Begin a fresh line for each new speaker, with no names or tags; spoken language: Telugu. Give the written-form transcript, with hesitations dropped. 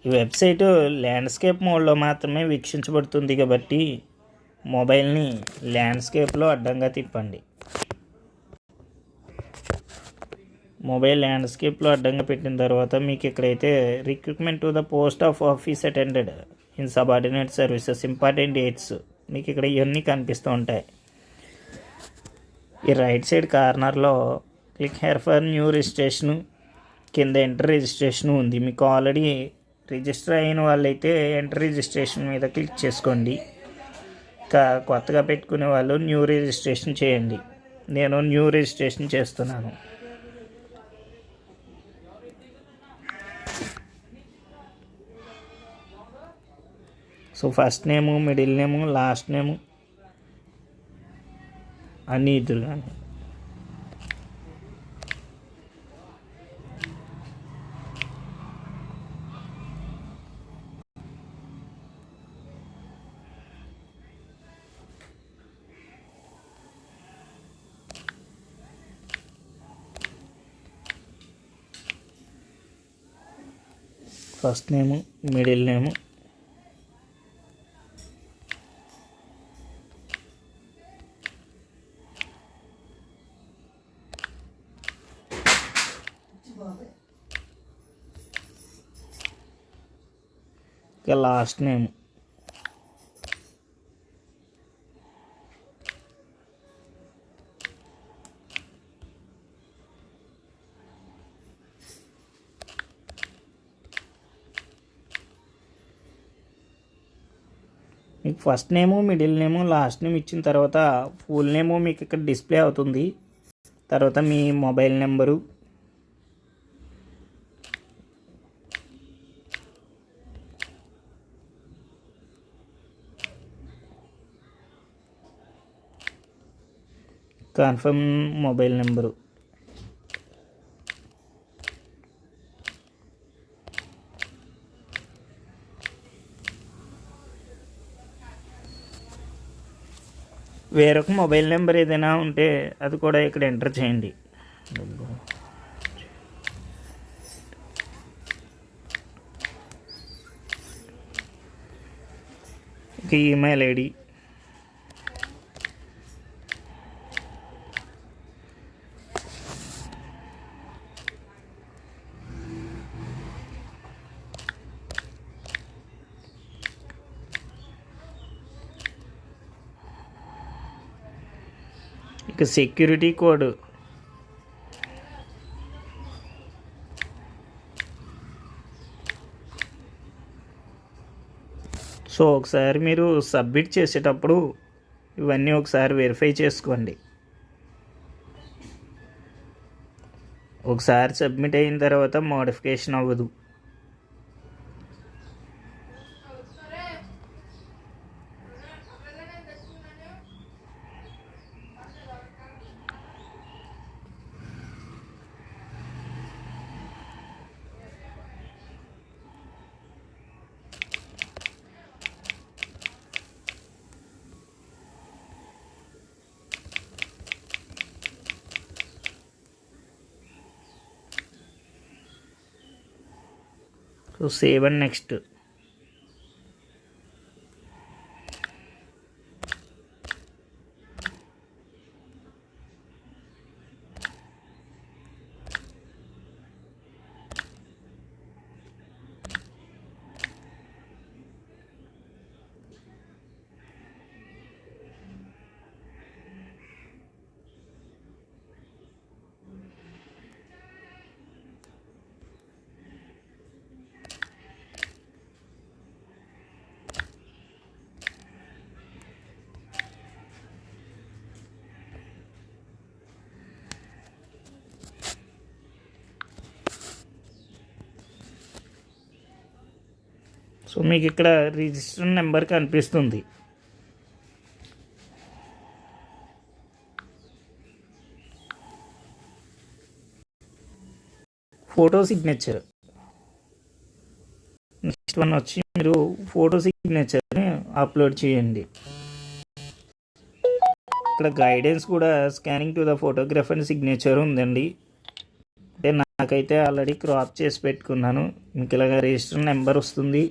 ఈ వెబ్సైట్ ల్యాండ్స్కేప్ మోడ్లో మాత్రమే వీక్షించబడుతుంది కాబట్టి మొబైల్ని ల్యాండ్స్కేప్లో అడ్డంగా తిప్పండి. మొబైల్ ల్యాండ్స్కేప్లో అడ్డంగా పెట్టిన తర్వాత మీకు ఇక్కడైతే recruitment to the post of office attended in subordinate services important dates మీకు ఇక్కడ ఇవన్నీ కనిపిస్తూ ఉంటాయి. ఈ రైట్ సైడ్ కార్నర్లో click hair for new registration కింద ఎంటర్ రిజిస్ట్రేషన్ ఉంది. మీకు ఆల్రెడీ రిజిస్టర్ అయిన వాళ్ళైతే ఎంటర్ రిజిస్ట్రేషన్ మీద క్లిక్ చేసుకోండి. ఇంకా కొత్తగా పెట్టుకునే వాళ్ళు న్యూ రిజిస్ట్రేషన్ చేయండి. నేను న్యూ రిజిస్ట్రేషన్ చేస్తున్నాను. So first name, middle name, last name అన్నీ ఇద్దరు కానీ ఫస్ట్ నేము, మిడిల్ నేము, ఇక లాస్ట్ నేమ్. మీకు first name, middle name, last name ఇచ్చిన తర్వాత ఫుల్ నేము మీకు ఇక్కడ డిస్ప్లే అవుతుంది. తర్వాత మీ mobile number, confirm mobile number, వేరొక మొబైల్ నెంబర్ ఏదైనా ఉంటే అది కూడా ఇక్కడ ఎంటర్ చేయండి. ఇక ఈమెయిల్ ఐడి, ఇక సెక్యూరిటీ కోడ్, సో ఒకసారి మీరు సబ్మిట్ చేసేటప్పుడు ఇవన్నీ ఒకసారి వెరిఫై చేసుకోండి. ఒకసారి సబ్మిట్ అయిన తర్వాత మోడిఫికేషన్ అవ్వదు. So save and next. So మీకు ఇక్కడ రిజిస్టర్ నెంబర్ కనిపిస్తుంది. ఫోటో సిగ్నేచర్, నెక్స్ట్ వన్ వచ్చి మీరు ఫోటో సిగ్నేచర్ని అప్లోడ్ చేయండి. ఇక్కడ గైడెన్స్ కూడా scanning to the photograph and signature ఉందండి. అంటే నాకైతే ఆల్రెడీ క్రాప్ చేసి పెట్టుకున్నాను. మీకు ఇలాగ రిజిస్టర్ నెంబర్ వస్తుంది,